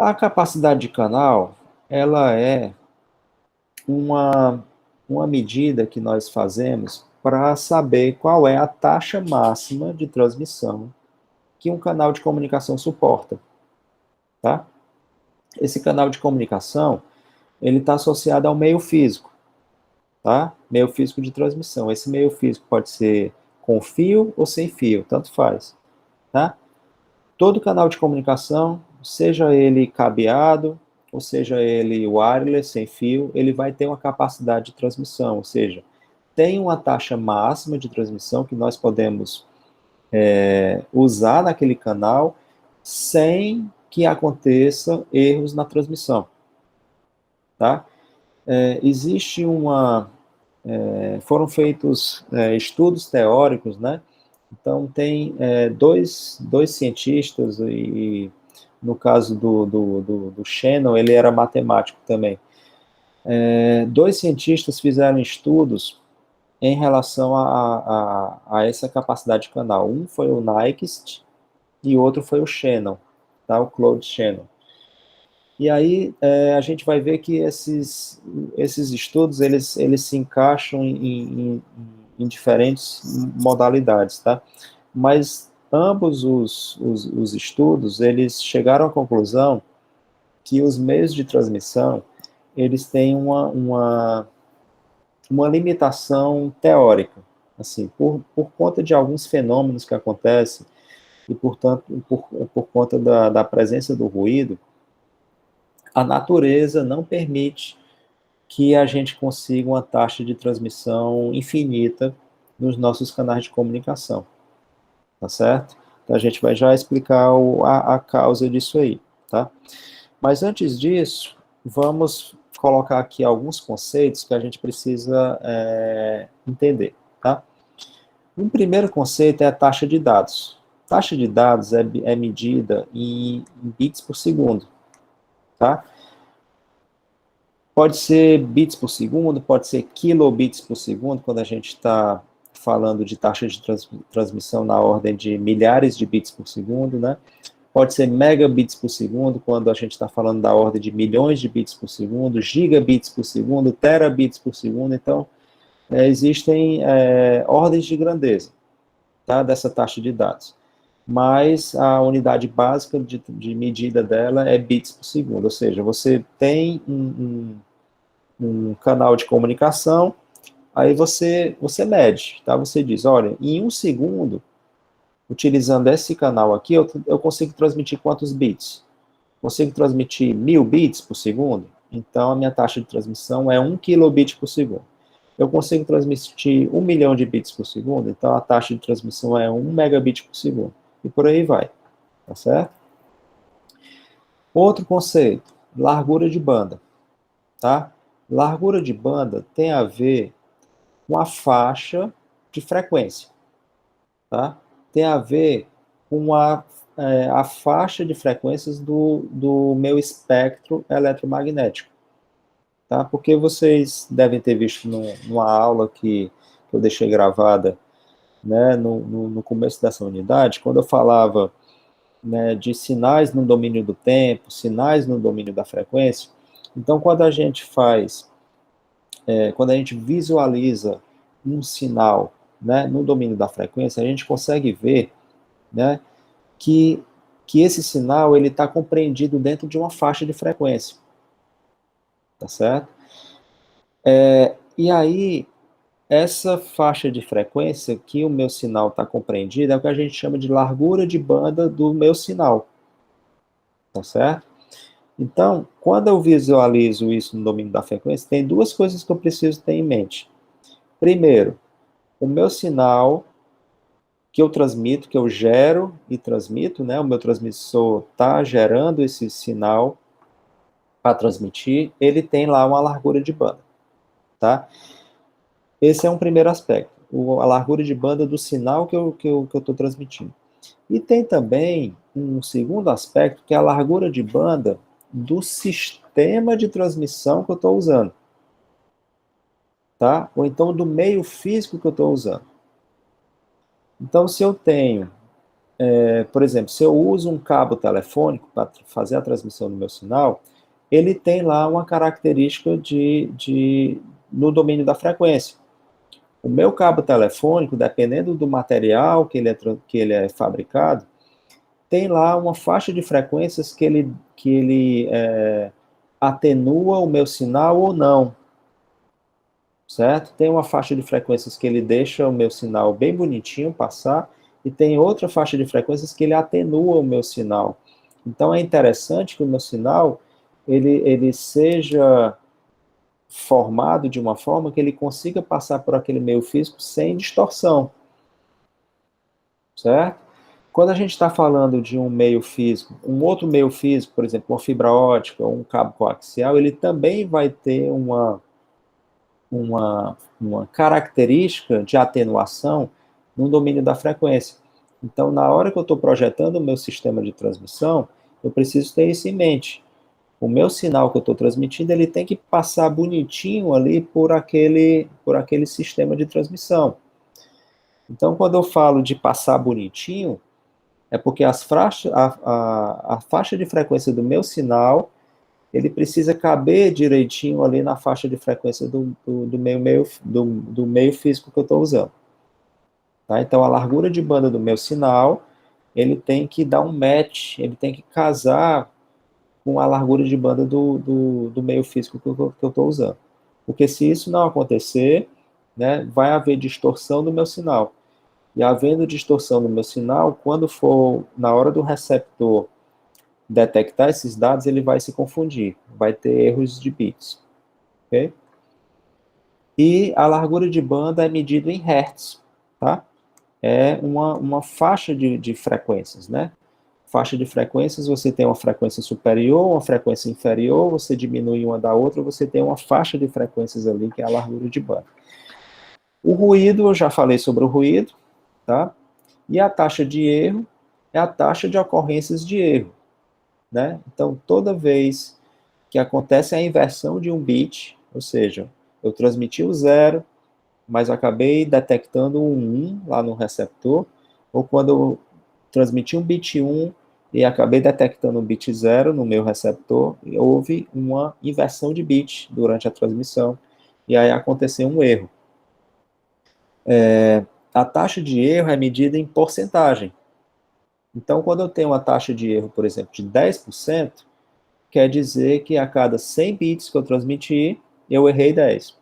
A capacidade de canal, ela é uma medida que nós fazemos para saber qual é a taxa máxima de transmissão que um canal de comunicação suporta, tá? Esse canal de comunicação, ele está associado ao meio físico, tá? Meio físico de transmissão. Esse meio físico pode ser com fio ou sem fio, tanto faz, tá? Todo canal de comunicação, seja ele cabeado, ou seja ele wireless, sem fio, ele vai ter uma capacidade de transmissão, ou seja, tem uma taxa máxima de transmissão que nós podemos usar naquele canal sem que aconteça erros na transmissão, tá? Existe foram feitos estudos teóricos, né? Então, tem dois cientistas, e no caso do Shannon, ele era matemático também. Dois cientistas fizeram estudos em relação a essa capacidade de canal. Um foi o Nyquist e outro foi o Shannon, tá? O Claude Shannon. E aí a gente vai ver que esses estudos, eles se encaixam em diferentes modalidades, tá? Mas ambos os estudos, eles chegaram à conclusão que os meios de transmissão, eles têm uma limitação teórica, assim, por conta de alguns fenômenos que acontecem, e, portanto, por conta da presença do ruído, a natureza não permite que a gente consiga uma taxa de transmissão infinita nos nossos canais de comunicação, tá certo? Então a gente vai já explicar a causa disso aí, tá? Mas antes disso, vamos colocar aqui alguns conceitos que a gente precisa entender, tá? Um primeiro conceito é a taxa de dados. Taxa de dados é medida em bits por segundo, tá? Pode ser bits por segundo, pode ser kilobits por segundo, quando a gente está falando de taxa de transmissão na ordem de milhares de bits por segundo, né? Pode ser megabits por segundo, quando a gente está falando da ordem de milhões de bits por segundo, gigabits por segundo, terabits por segundo. Então, existem ordens de grandeza, tá, dessa taxa de dados. Mas a unidade básica de medida dela é bits por segundo, ou seja, você tem um canal de comunicação, aí você mede, tá? Você diz, olha, em um segundo, utilizando esse canal aqui, eu consigo transmitir quantos bits? Consigo transmitir 1000 bits por segundo? Então, a minha taxa de transmissão é 1 kilobit por segundo. Eu consigo transmitir 1 milhão de bits por segundo? Então, a taxa de transmissão é 1 megabit por segundo. E por aí vai, tá certo? Outro conceito, largura de banda, tá? Largura de banda tem a ver com a faixa de frequência, tá? Tem a ver com a faixa de frequências do meu espectro eletromagnético, tá? Porque vocês devem ter visto numa aula que eu deixei gravada, né, no começo dessa unidade, quando eu falava, né, de sinais no domínio do tempo, sinais no domínio da frequência. Então, quando a gente visualiza um sinal, né, no domínio da frequência, a gente consegue ver, né, que, que esse sinal ele está compreendido dentro de uma faixa de frequência, tá certo? E aí, essa faixa de frequência que o meu sinal está compreendido é o que a gente chama de largura de banda do meu sinal, tá certo? Então, quando eu visualizo isso no domínio da frequência, tem duas coisas que eu preciso ter em mente. Primeiro, o meu sinal que eu transmito, que eu gero e transmito, né? O meu transmissor está gerando esse sinal para transmitir, ele tem lá uma largura de banda, tá? Esse é um primeiro aspecto, a largura de banda do sinal que eu estou transmitindo. E tem também um segundo aspecto, que é a largura de banda do sistema de transmissão que eu estou usando, tá? Ou então do meio físico que eu estou usando. Então, se eu tenho por exemplo, se eu uso um cabo telefônico para fazer a transmissão do meu sinal, ele tem lá uma característica no domínio da frequência. O meu cabo telefônico, dependendo do material que ele é fabricado, tem lá uma faixa de frequências que ele atenua o meu sinal ou não, certo? Tem uma faixa de frequências que ele deixa o meu sinal bem bonitinho passar, e tem outra faixa de frequências que ele atenua o meu sinal. Então é interessante que o meu sinal ele seja formado de uma forma que ele consiga passar por aquele meio físico sem distorção, certo? Quando a gente está falando de um meio físico, um outro meio físico, por exemplo, uma fibra ótica ou um cabo coaxial, ele também vai ter uma característica de atenuação no domínio da frequência. Então, na hora que eu estou projetando o meu sistema de transmissão, eu preciso ter isso em mente. O meu sinal que eu estou transmitindo, ele tem que passar bonitinho ali por aquele sistema de transmissão. Então, quando eu falo de passar bonitinho, é porque a faixa de frequência do meu sinal, ele precisa caber direitinho ali na faixa de frequência do meio físico que eu estou usando. Tá? Então, a largura de banda do meu sinal, ele tem que dar um match, ele tem que casar com a largura de banda do meio físico que eu estou usando. Porque se isso não acontecer, né, vai haver distorção do meu sinal. E havendo distorção do meu sinal, quando for na hora do receptor detectar esses dados, ele vai se confundir, vai ter erros de bits. Ok? E a largura de banda é medida em hertz, tá? É uma faixa de frequências, né? Faixa de frequências, você tem uma frequência superior, uma frequência inferior, você diminui uma da outra, você tem uma faixa de frequências ali, que é a largura de banda. O ruído, eu já falei sobre o ruído, tá? E a taxa de erro é a taxa de ocorrências de erro, né? Então, toda vez que acontece a inversão de um bit, ou seja, eu transmiti o 0, mas acabei detectando um 1 lá no receptor, ou quando eu transmiti um bit 1 e acabei detectando um bit 0 no meu receptor, houve uma inversão de bit durante a transmissão, e aí aconteceu um erro. A taxa de erro é medida em porcentagem. Então, quando eu tenho uma taxa de erro, por exemplo, de 10%, quer dizer que a cada 100 bits que eu transmiti, eu errei 10.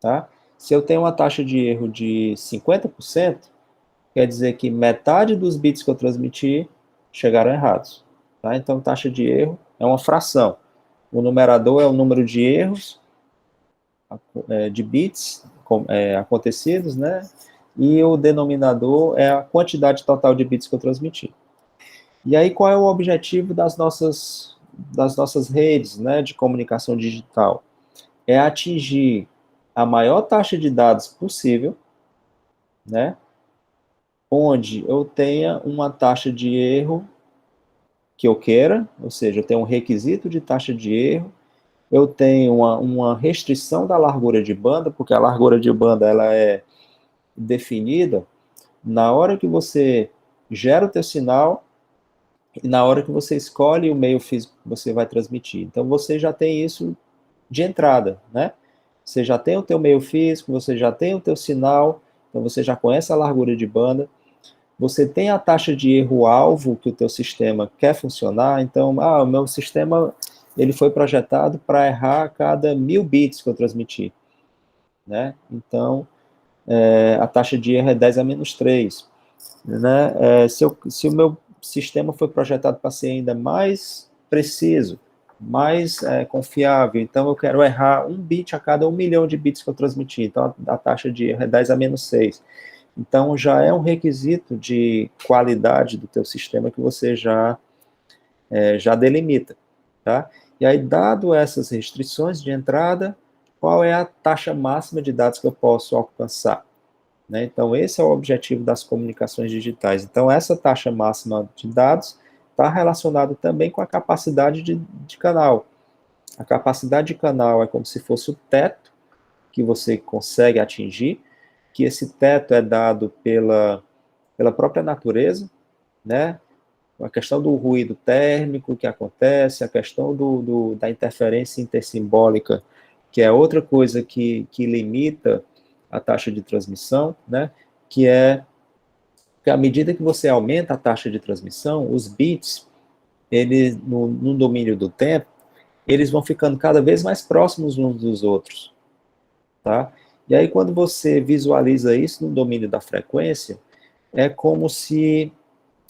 Tá? Se eu tenho uma taxa de erro de 50%, quer dizer que metade dos bits que eu transmiti chegaram errados. Tá? Então, taxa de erro é uma fração. O numerador é o número de erros, de bits acontecidos, né? E o denominador é a quantidade total de bits que eu transmiti. E aí, qual é o objetivo das nossas redes, né, de comunicação digital? É atingir a maior taxa de dados possível, né, onde eu tenha uma taxa de erro que eu queira, ou seja, eu tenho um requisito de taxa de erro, eu tenho uma restrição da largura de banda, porque a largura de banda ela é definida na hora que você gera o teu sinal e na hora que você escolhe o meio físico que você vai transmitir. Então você já tem isso de entrada, né? Você já tem o teu meio físico, você já tem o teu sinal, então você já conhece a largura de banda, você tem a taxa de erro-alvo que o teu sistema quer funcionar, então, o meu sistema ele foi projetado para errar a cada 1000 bits que eu transmitir, né? Então, a taxa de erro é 10 a menos 3, né? Se o meu sistema foi projetado para ser ainda mais preciso, mais confiável, então eu quero errar 1 bit a cada 1 milhão de bits que eu transmitir, então a taxa de erro é 10 a menos 6. Então já é um requisito de qualidade do teu sistema que você já delimita, tá? E aí, dado essas restrições de entrada, qual é a taxa máxima de dados que eu posso alcançar? Né? Então, esse é o objetivo das comunicações digitais. Então, essa taxa máxima de dados está relacionada também com a capacidade de canal. A capacidade de canal é como se fosse o teto que você consegue atingir, que esse teto é dado pela própria natureza, né? A questão do ruído térmico que acontece, a questão da interferência intersimbólica, que é outra coisa que limita a taxa de transmissão, né? Que é que à medida que você aumenta a taxa de transmissão, os bits, eles, no domínio do tempo, eles vão ficando cada vez mais próximos uns dos outros, tá? E aí, quando você visualiza isso no domínio da frequência, é como se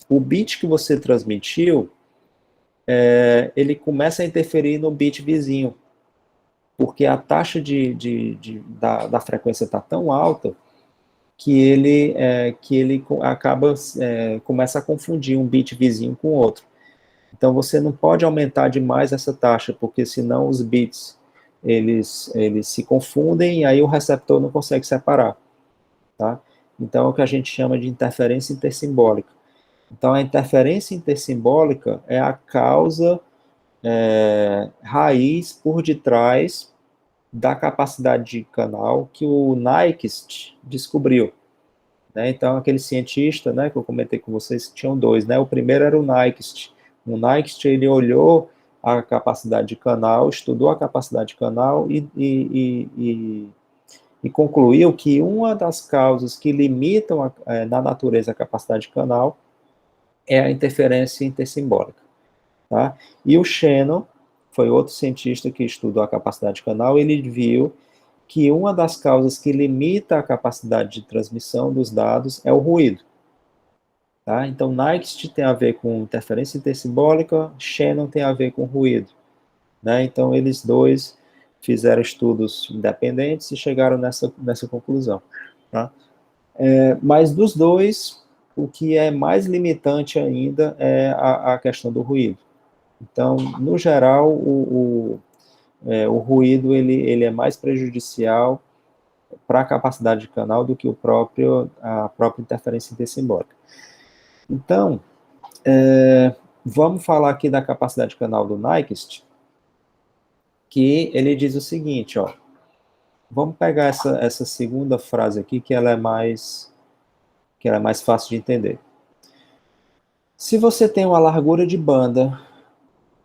o bit que você transmitiu, ele começa a interferir no bit vizinho, porque a taxa da frequência está tão alta que ele acaba, começa a confundir um bit vizinho com outro. Então, você não pode aumentar demais essa taxa, porque senão os bits, eles se confundem e aí o receptor não consegue separar, tá? Então, é o que a gente chama de interferência intersimbólica. Então, a interferência intersimbólica é a causa raiz por detrás da capacidade de canal que o Nyquist descobriu, né? Então, aquele cientista, né, que eu comentei com vocês, tinham dois, né? O primeiro era o Nyquist. O Nyquist, ele olhou a capacidade de canal, estudou a capacidade de canal e concluiu que uma das causas que limitam na natureza a capacidade de canal é a interferência intersimbólica, tá? E o Shannon foi outro cientista que estudou a capacidade de canal, ele viu que uma das causas que limita a capacidade de transmissão dos dados é o ruído. Tá? Então, Nyquist tem a ver com interferência intersimbólica, Shannon tem a ver com ruído. Né? Então, eles dois fizeram estudos independentes e chegaram nessa conclusão. Tá? Mas dos dois, o que é mais limitante ainda é a questão do ruído. Então, no geral, o ruído ele é mais prejudicial para a capacidade de canal do que a própria interferência intersimbólica. Então, vamos falar aqui da capacidade de canal do Nyquist, que ele diz o seguinte, ó, vamos pegar essa segunda frase aqui, que ela é mais fácil de entender. Se você tem uma largura de banda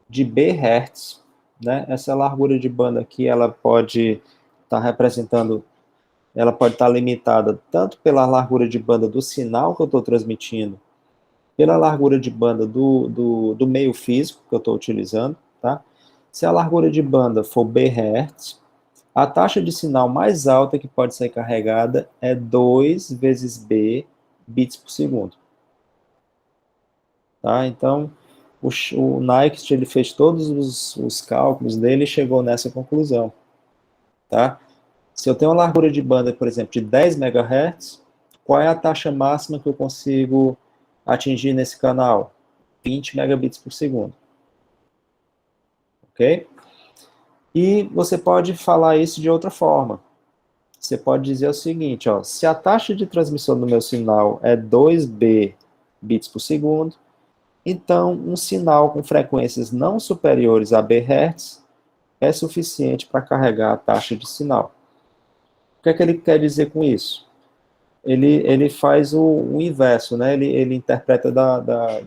de Bhz, né, essa largura de banda aqui, ela pode estar limitada tanto pela largura de banda do sinal que eu estou transmitindo, pela largura de banda do meio físico que eu estou utilizando, tá? Se a largura de banda for Bhz, a taxa de sinal mais alta que pode ser carregada é 2 vezes B bits por segundo. Tá? Então, o Nyquist, ele fez todos os cálculos dele e chegou nessa conclusão. Tá? Se eu tenho uma largura de banda, por exemplo, de 10 MHz, qual é a taxa máxima que eu consigo atingir nesse canal? 20 megabits por segundo. Ok? E você pode falar isso de outra forma. Você pode dizer o seguinte, ó, se a taxa de transmissão do meu sinal é 2B bits por segundo, então um sinal com frequências não superiores a Bhz é suficiente para carregar a taxa de sinal. O que é que ele quer dizer com isso? Ele faz o inverso, né? Ele interpreta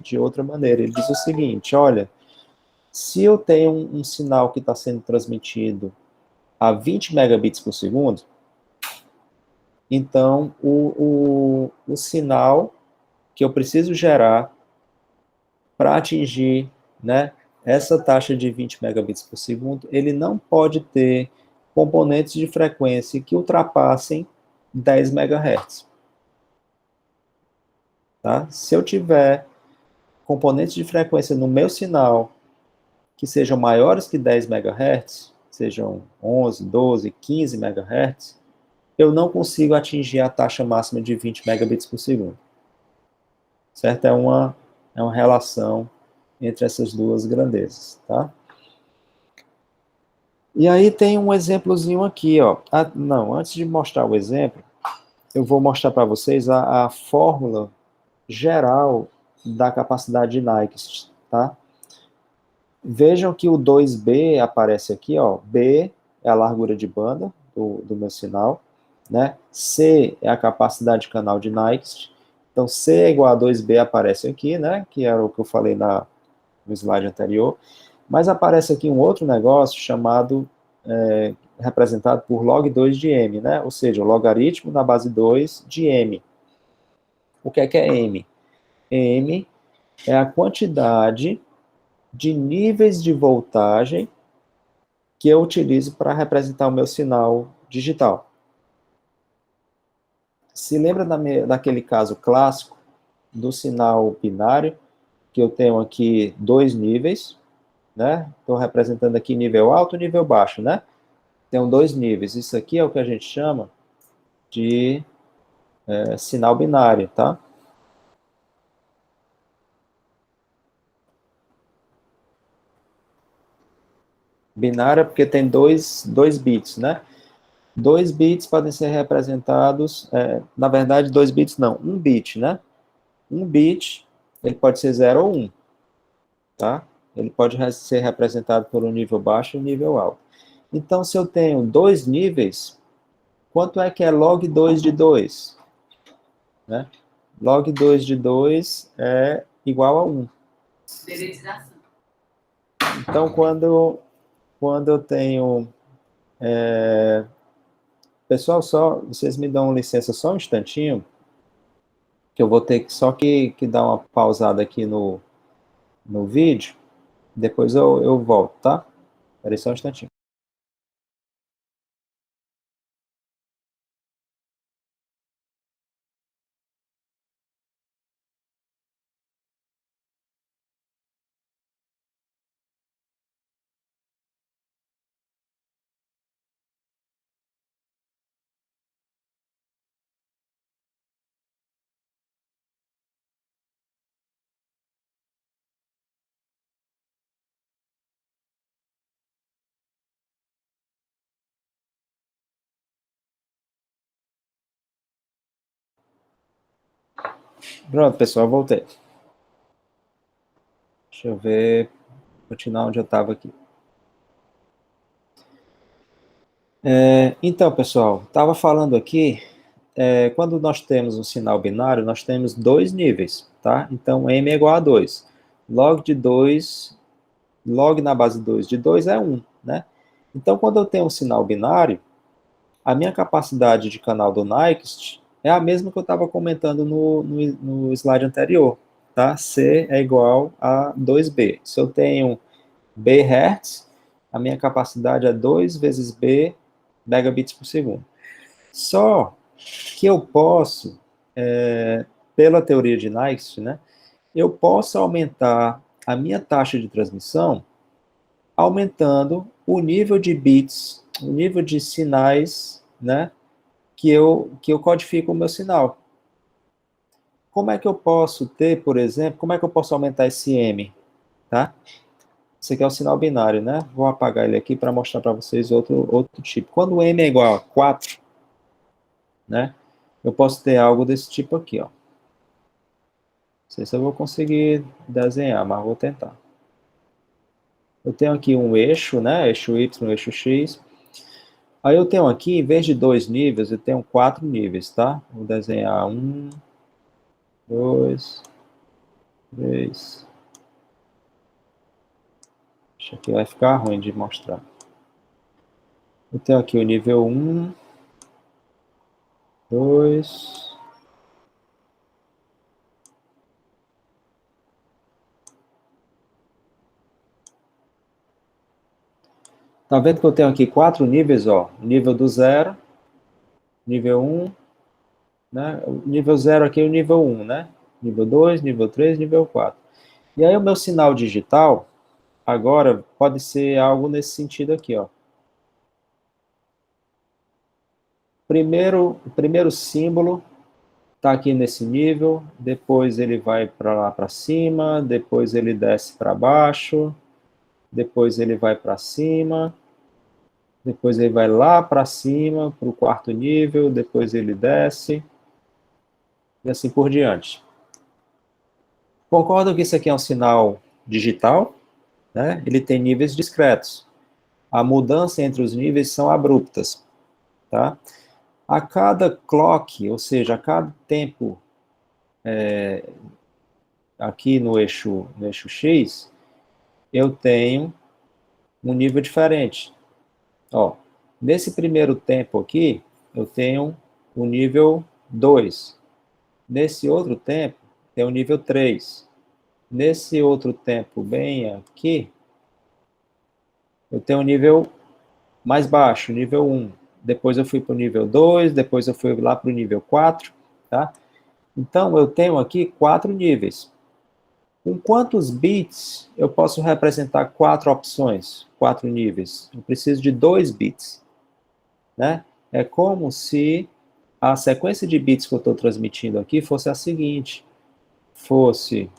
de outra maneira. Ele diz o seguinte, olha, se eu tenho um sinal que está sendo transmitido a 20 megabits por segundo, então o sinal que eu preciso gerar para atingir, né, essa taxa de 20 megabits por segundo, ele não pode ter componentes de frequência que ultrapassem 10 MHz. Tá? Se eu tiver componentes de frequência no meu sinal que sejam maiores que 10 MHz, sejam 11, 12, 15 MHz, eu não consigo atingir a taxa máxima de 20 megabits por segundo. Certo? É uma relação entre essas duas grandezas, tá? E aí tem um exemplozinho aqui, ó. Não, antes de mostrar o exemplo, eu vou mostrar para vocês a fórmula geral da capacidade de Nyquist, tá? Vejam que o 2B aparece aqui, ó. B é a largura de banda do meu sinal, né? C é a capacidade de canal de Nyquist Então, C é igual a 2B aparece aqui, né? Que era o que eu falei no slide anterior. Mas aparece aqui um outro negócio chamado, representado por log 2 de M, né? Ou seja, o logaritmo na base 2 de M. O que é M? M é a quantidade de níveis de voltagem que eu utilizo para representar o meu sinal digital. Se lembra daquele caso clássico do sinal binário, que eu tenho aqui dois níveis, né? Estou representando aqui nível alto e nível baixo, né? Tenho dois níveis. Isso aqui é o que a gente chama de sinal binário, tá? Binário é porque tem dois bits, né? 2 bits podem ser representados, na verdade, 2 bits não, 1 bit, né? 1 bit, ele pode ser 0 ou 1, tá? Ele pode ser representado por um nível baixo e um nível alto. Então, se eu tenho dois níveis, quanto é que é log 2 de 2? Né? Log 2 de 2 é igual a 1. Então, quando eu tenho... Pessoal, só vocês me dão licença só um instantinho, que eu vou ter que dar uma pausada aqui no vídeo, depois eu volto, tá? Espera aí só um instantinho. Pronto, pessoal, voltei. Deixa eu ver, continuar onde eu estava aqui. Então, pessoal, estava falando aqui, quando nós temos um sinal binário, nós temos dois níveis, tá? Então, M é igual a 2. Log de 2, log na base 2 de 2 é 1, né? Então, quando eu tenho um sinal binário, a minha capacidade de canal do Nyquist é a mesma que eu estava comentando no slide anterior, tá? C é igual a 2B. Se eu tenho B Hz, a minha capacidade é 2 vezes B megabits por segundo. Só que eu posso, pela teoria de Nyquist, né, eu posso aumentar a minha taxa de transmissão aumentando o nível de bits, o nível de sinais, né, que eu codifico o meu sinal. Como é que eu posso ter, por exemplo, como é que eu posso aumentar esse M, tá? Esse aqui é o sinal binário, né? Vou apagar ele aqui para mostrar para vocês outro tipo. Quando o M é igual a 4, né, eu posso ter algo desse tipo aqui, ó. Não sei se eu vou conseguir desenhar, mas vou tentar. Eu tenho aqui um eixo, né, eixo Y, eixo X. Aí eu tenho aqui, em vez de 2 níveis, eu tenho 4 níveis, tá? Vou desenhar 1, 2, 3. Acho que vai ficar ruim de mostrar. Eu tenho aqui o nível 1, 2... Tá vendo que eu tenho aqui 4 níveis, ó? Nível do 0, nível 1, né? O nível 0 aqui é o nível 1, né? Nível 2, nível 3, nível 4. E aí o meu sinal digital, agora, pode ser algo nesse sentido aqui, ó. O primeiro símbolo está aqui nesse nível, depois ele vai para lá para cima, depois ele desce para baixo, depois ele vai para cima, depois ele vai lá para cima, para o quarto nível, depois ele desce, e assim por diante. Concordo que isso aqui é um sinal digital, né? Ele tem níveis discretos. A mudança entre os níveis são abruptas, tá? A cada clock, ou seja, a cada tempo aqui no eixo X, eu tenho um nível diferente. Ó, nesse primeiro tempo aqui, eu tenho o nível 2. Nesse outro tempo, tem o nível 3. Nesse outro tempo bem aqui, eu tenho o nível mais baixo, nível 1. Depois eu fui para o nível 2, depois eu fui lá para o nível 4, tá? Então, eu tenho aqui 4 níveis. Com quantos bits eu posso representar 4 opções, 4 níveis? Eu preciso de 2 bits, né? É como se a sequência de bits que eu estou transmitindo aqui fosse a seguinte, fosse,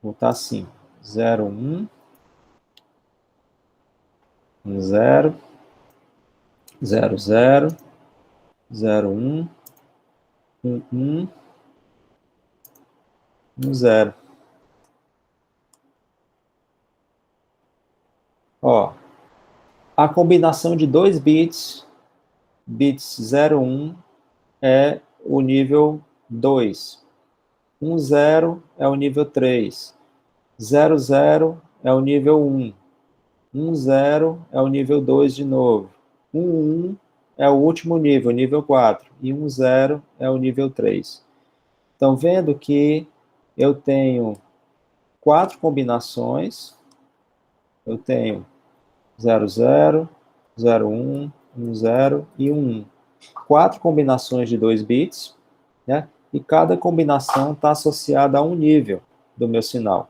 vou botar assim, 0, 1, 1, 0, 0, 0, 0, 1, 1, 1, 1, 0. Ó, a combinação de 2 bits, bits 0, 1, é o nível 2. 1, 0 é o nível 3. 0, 0 é o nível 1. 1, 0 é o nível 2 de novo. 1, 1 é o último nível, nível 4. E 1, 0 é o nível 3. Estão vendo que eu tenho 4 combinações. Eu tenho 0, 0, 0, 1, 1, 0 e 1, 1. 4 combinações de 2 bits, né? E cada combinação está associada a um nível do meu sinal,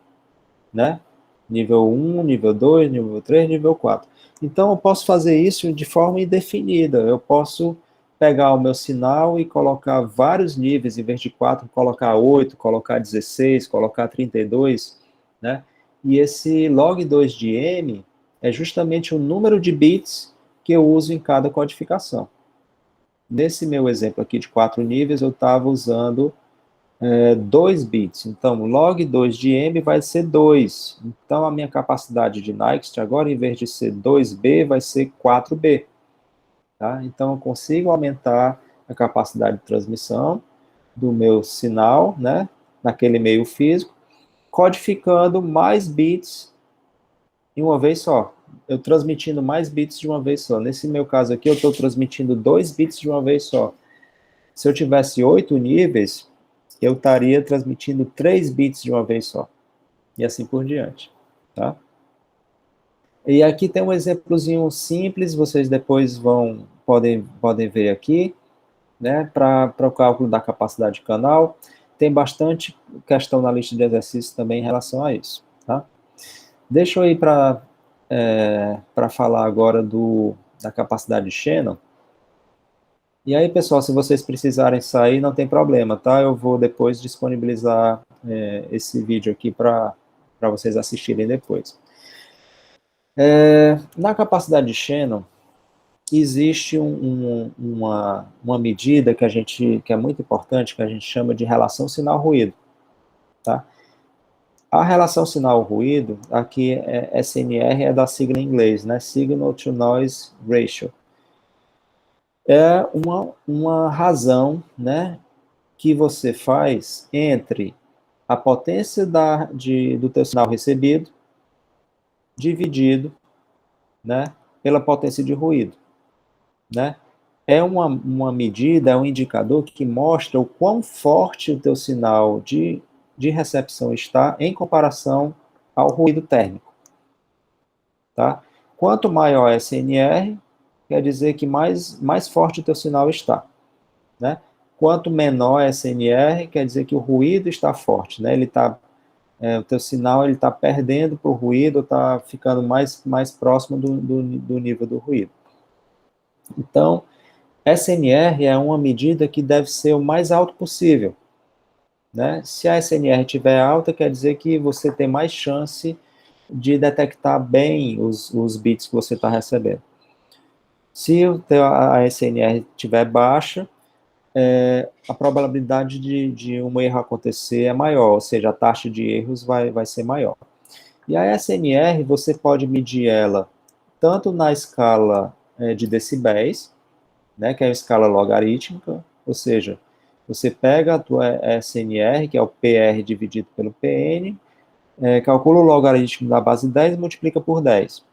né? Nível 1, nível 2, nível 3, nível 4. Então, eu posso fazer isso de forma indefinida. Eu posso pegar o meu sinal e colocar vários níveis, em vez de 4, colocar 8, colocar 16, colocar 32, né? E esse log2 de M é justamente o número de bits que eu uso em cada codificação. Nesse meu exemplo aqui de 4 níveis, eu estava usando 2 bits. Então, log 2 de M vai ser 2. Então, a minha capacidade de Next agora, em vez de ser 2B, vai ser 4B. Tá? Então, eu consigo aumentar a capacidade de transmissão do meu sinal, né, naquele meio físico, codificando mais bits de uma vez só. Eu transmitindo mais bits de uma vez só. Nesse meu caso aqui, eu estou transmitindo 2 bits de uma vez só. Se eu tivesse 8 níveis, eu estaria transmitindo 3 bits de uma vez só. E assim por diante. Tá? E aqui tem um exemplozinho simples, vocês depois podem ver aqui, né, para o cálculo da capacidade de canal. Tem bastante questão na lista de exercícios também em relação a isso. Tá? Deixa eu ir para falar agora da capacidade de Shannon. E aí, pessoal, se vocês precisarem sair, não tem problema, tá? Eu vou depois disponibilizar esse vídeo aqui para vocês assistirem depois. Na capacidade de Shannon, existe uma medida que é muito importante, que a gente chama de relação sinal-ruído, tá? A relação sinal-ruído, aqui SNR é da sigla em inglês, né? Signal to Noise Ratio. É uma razão, né, que você faz entre a potência do teu sinal recebido dividido, né, pela potência de ruído, né? É uma medida, é um indicador que mostra o quão forte o teu sinal de recepção está em comparação ao ruído térmico, tá? Quanto maior a SNR, quer dizer que mais forte o teu sinal está, né? Quanto menor a SNR, quer dizer que o ruído está forte, né? O teu sinal está perdendo para o ruído, está ficando mais próximo do nível do ruído. Então, SNR é uma medida que deve ser o mais alto possível, né? Se a SNR estiver alta, quer dizer que você tem mais chance de detectar bem os bits que você está recebendo. Se a SNR estiver baixa, a probabilidade de um erro acontecer é maior, ou seja, a taxa de erros vai ser maior. E a SNR, você pode medir ela tanto na escala de decibéis, né, que é a escala logarítmica, ou seja, você pega a tua SNR, que é o PR dividido pelo PN, calcula o logaritmo da base 10 e multiplica por 10.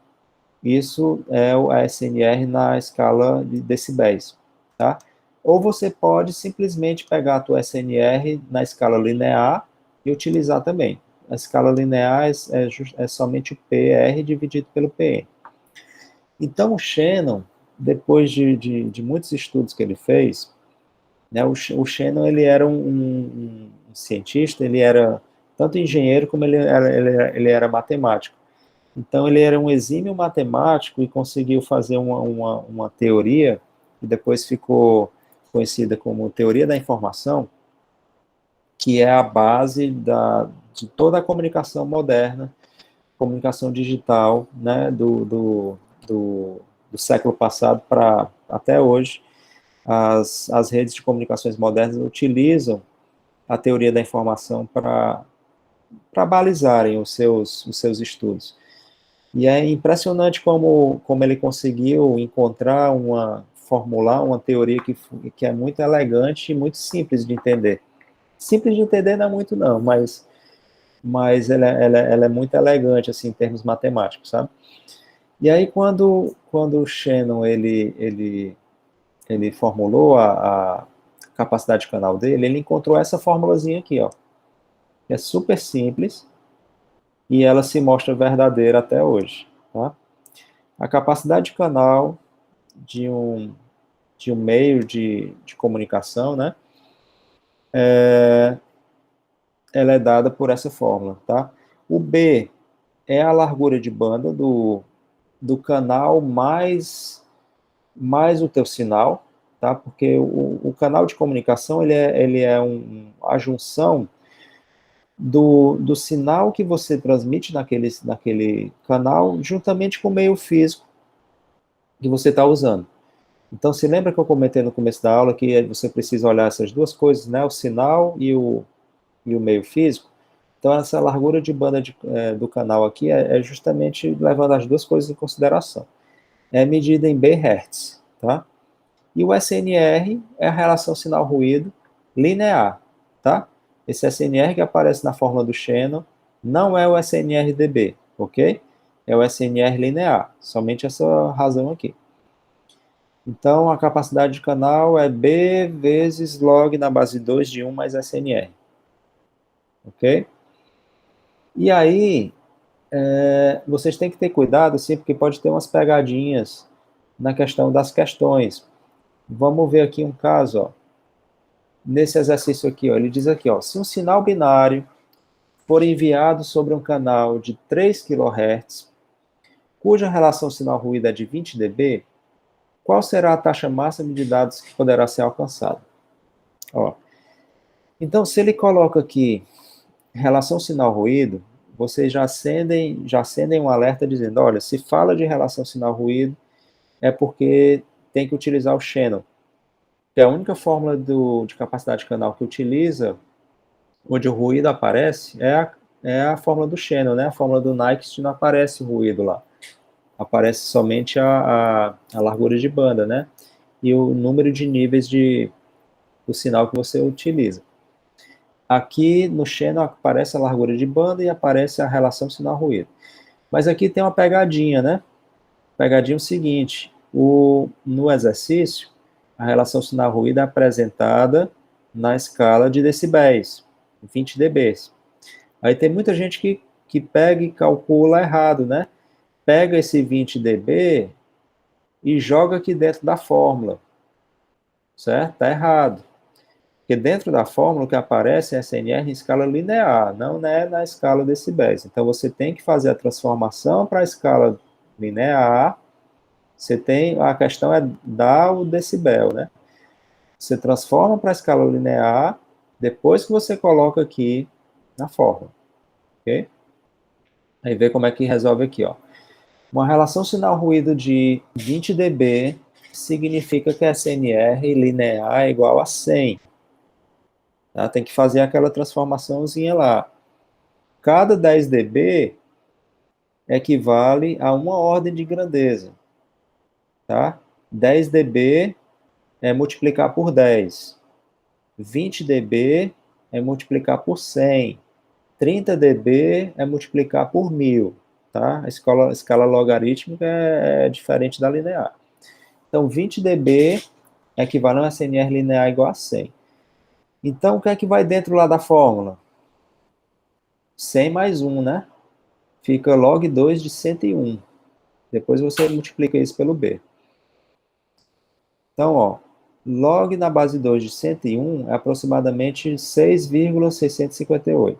Isso é o SNR na escala de decibéis, tá? Ou você pode simplesmente pegar a tua SNR na escala linear e utilizar também. A escala linear é somente o PR dividido pelo PN. Então, o Shannon, depois de muitos estudos que ele fez, né, o Shannon ele era um cientista, ele era tanto engenheiro como ele era matemático. Então, ele era um exímio matemático e conseguiu fazer uma teoria, que depois ficou conhecida como teoria da informação, que é a base de toda a comunicação moderna, comunicação digital, né, do século passado para até hoje. As redes de comunicações modernas utilizam a teoria da informação para balizarem os seus estudos. E é impressionante como ele conseguiu formular uma teoria que é muito elegante e muito simples de entender. Simples de entender não é muito não, mas ela é muito elegante, assim, em termos matemáticos, sabe? E aí, quando o Shannon, ele formulou a capacidade de canal dele, ele encontrou essa formulazinha aqui, ó. É super simples e ela se mostra verdadeira até hoje, tá? A capacidade de canal de um meio de comunicação, né? Ela é dada por essa fórmula, tá? O B é a largura de banda do canal mais o teu sinal, tá? Porque o canal de comunicação, ele é a junção do sinal que você transmite naquele canal, juntamente com o meio físico que você está usando. Então, se lembra que eu comentei no começo da aula que você precisa olhar essas duas coisas, né? O sinal e o meio físico. Então, essa largura de banda do canal aqui é justamente levando as duas coisas em consideração. É medida em Bhz, tá? E o SNR é a relação sinal-ruído linear, tá? Esse SNR que aparece na fórmula do Shannon não é o SNR-dB, ok? É o SNR linear, somente essa razão aqui. Então, a capacidade de canal é B vezes log na base 2 de 1 mais SNR, ok? E aí, vocês têm que ter cuidado, assim, porque pode ter umas pegadinhas na questão das questões. Vamos ver aqui um caso, ó. Nesse exercício aqui, ó, ele diz aqui, ó, se um sinal binário for enviado sobre um canal de 3 kHz, cuja relação sinal-ruído é de 20 dB, qual será a taxa máxima de dados que poderá ser alcançada? Ó, então, se ele coloca aqui relação sinal-ruído, vocês já acendem um alerta dizendo, olha, se fala de relação sinal-ruído, é porque tem que utilizar o Shannon, que é a única fórmula de capacidade de canal que utiliza, onde o ruído aparece, é a fórmula do Shannon, né? A fórmula do Nyquist não aparece o ruído lá. Aparece somente a largura de banda, né? E o número de níveis do sinal que você utiliza. Aqui no Shannon aparece a largura de banda e aparece a relação sinal-ruído. Mas aqui tem uma pegadinha, né? Pegadinha é o seguinte, no exercício, a relação sinal-ruído é apresentada na escala de decibéis, 20 dB. Aí tem muita gente que pega e calcula errado, né? Pega esse 20 dB e joga aqui dentro da fórmula, certo? Está errado. Porque dentro da fórmula o que aparece é SNR em escala linear, não é na escala decibéis. Então você tem que fazer a transformação para a escala linear. A questão é dar o decibel, né? Você transforma para a escala linear depois que você coloca aqui na fórmula, ok? Aí vê como é que resolve aqui, ó. Uma relação sinal-ruído de 20 dB significa que a SNR linear é igual a 100. Tá? Tem que fazer aquela transformaçãozinha lá. Cada 10 dB equivale a uma ordem de grandeza. Tá? 10 dB é multiplicar por 10. 20 dB é multiplicar por 100. 30 dB é multiplicar por 1000. Tá? A escala logarítmica é diferente da linear. Então, 20 dB equivale a uma SNR linear igual a 100. Então, o que é que vai dentro lá da fórmula? 100 mais 1, né? Fica log 2 de 101. Depois você multiplica isso pelo B. Então, ó, log na base 2 de 101 é aproximadamente 6,658.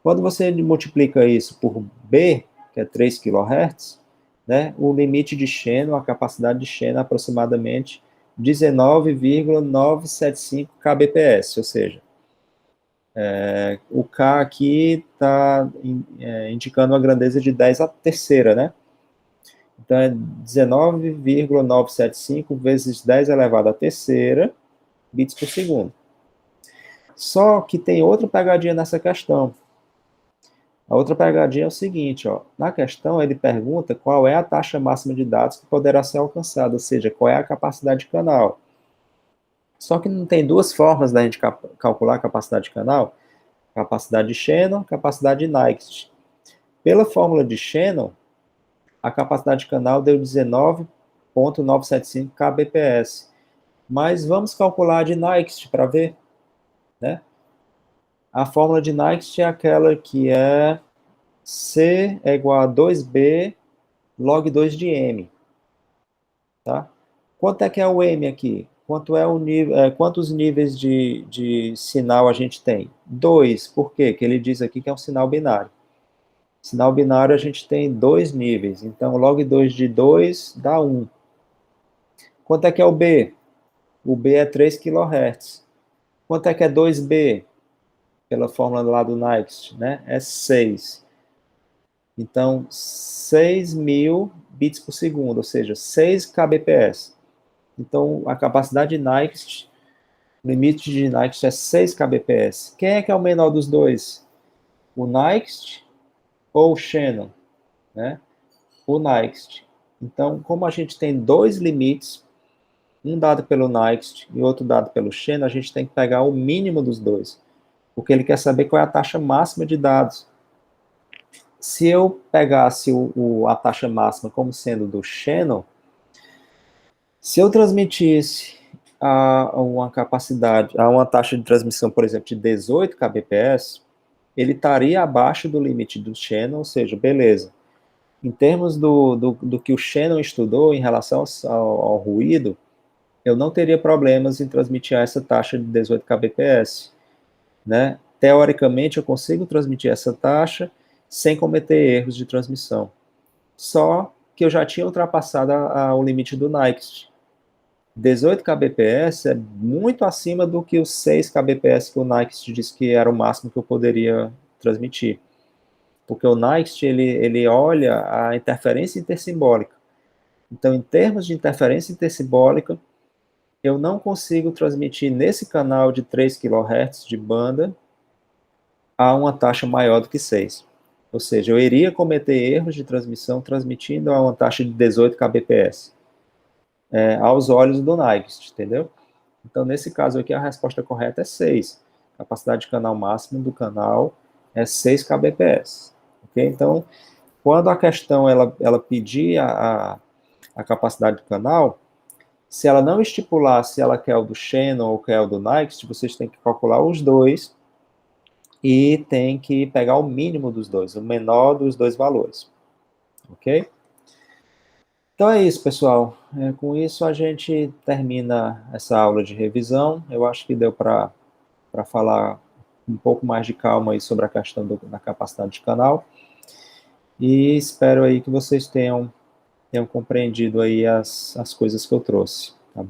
Quando você multiplica isso por B, que é 3 kHz, né, o limite de Shannon, a capacidade de Shannon é aproximadamente 19,975 kbps, ou seja, o K aqui está indicando uma grandeza de 10 à terceira, né? Então, é 19,975 vezes 10 elevado à terceira bits por segundo. Só que tem outra pegadinha nessa questão. A outra pegadinha é o seguinte, ó, na questão ele pergunta qual é a taxa máxima de dados que poderá ser alcançada, ou seja, qual é a capacidade de canal. Só que não tem duas formas da gente calcular a capacidade de canal, capacidade de Shannon, capacidade de Nyquist. Pela fórmula de Shannon, a capacidade de canal deu 19,975 kbps. Mas vamos calcular de Nyquist para ver, né? A fórmula de Nyquist é aquela que é C é igual a 2B log 2 de M. Tá? Quanto é que é o M aqui? Quantos níveis de sinal a gente tem? 2. Por quê? Porque ele diz aqui que é um sinal binário. Sinal binário a gente tem 2 níveis. Então, log 2 de 2 dá 1. Quanto é que é o B? O B é 3 kHz. Quanto é que é 2B? Pela fórmula lá do Nyquist, né? É 6. Então, 6.000 bits por segundo, ou seja, 6 kbps. Então, a capacidade de Nyquist, o limite de Nyquist é 6 kbps. Quem é que é o menor dos dois? O Nyquist ou o Shannon? Né? O Nyquist. Então, como a gente tem dois limites, um dado pelo Nyquist e outro dado pelo Shannon, a gente tem que pegar o mínimo dos dois, porque ele quer saber qual é a taxa máxima de dados. Se eu pegasse a taxa máxima como sendo do Shannon, se eu transmitisse a uma taxa de transmissão, por exemplo, de 18 kbps, ele estaria abaixo do limite do Shannon, ou seja, beleza. Em termos do que o Shannon estudou em relação ao ruído, eu não teria problemas em transmitir essa taxa de 18 kbps. Né? Teoricamente, eu consigo transmitir essa taxa sem cometer erros de transmissão. Só que eu já tinha ultrapassado o limite do Nyquist. 18 kbps é muito acima do que os 6 kbps que o Nyquist disse que era o máximo que eu poderia transmitir. Porque o Nyquist, ele olha a interferência intersimbólica. Então, em termos de interferência intersimbólica, eu não consigo transmitir nesse canal de 3 kHz de banda a uma taxa maior do que 6. Ou seja, eu iria cometer erros de transmissão transmitindo a uma taxa de 18 kbps. Aos olhos do Nyquist, entendeu? Então, nesse caso aqui, a resposta correta é 6. A capacidade de canal máximo do canal é 6 kbps. Okay? Então, quando a questão ela pedir a capacidade do canal, se ela não estipular se ela quer o do Shannon ou quer o do Nyquist, vocês têm que calcular os dois e tem que pegar o mínimo dos dois, o menor dos dois valores. Ok? Então é isso, pessoal. Com isso a gente termina essa aula de revisão. Eu acho que deu para falar um pouco mais de calma aí sobre a questão da capacidade de canal. E espero aí que vocês tenham compreendido aí as coisas que eu trouxe.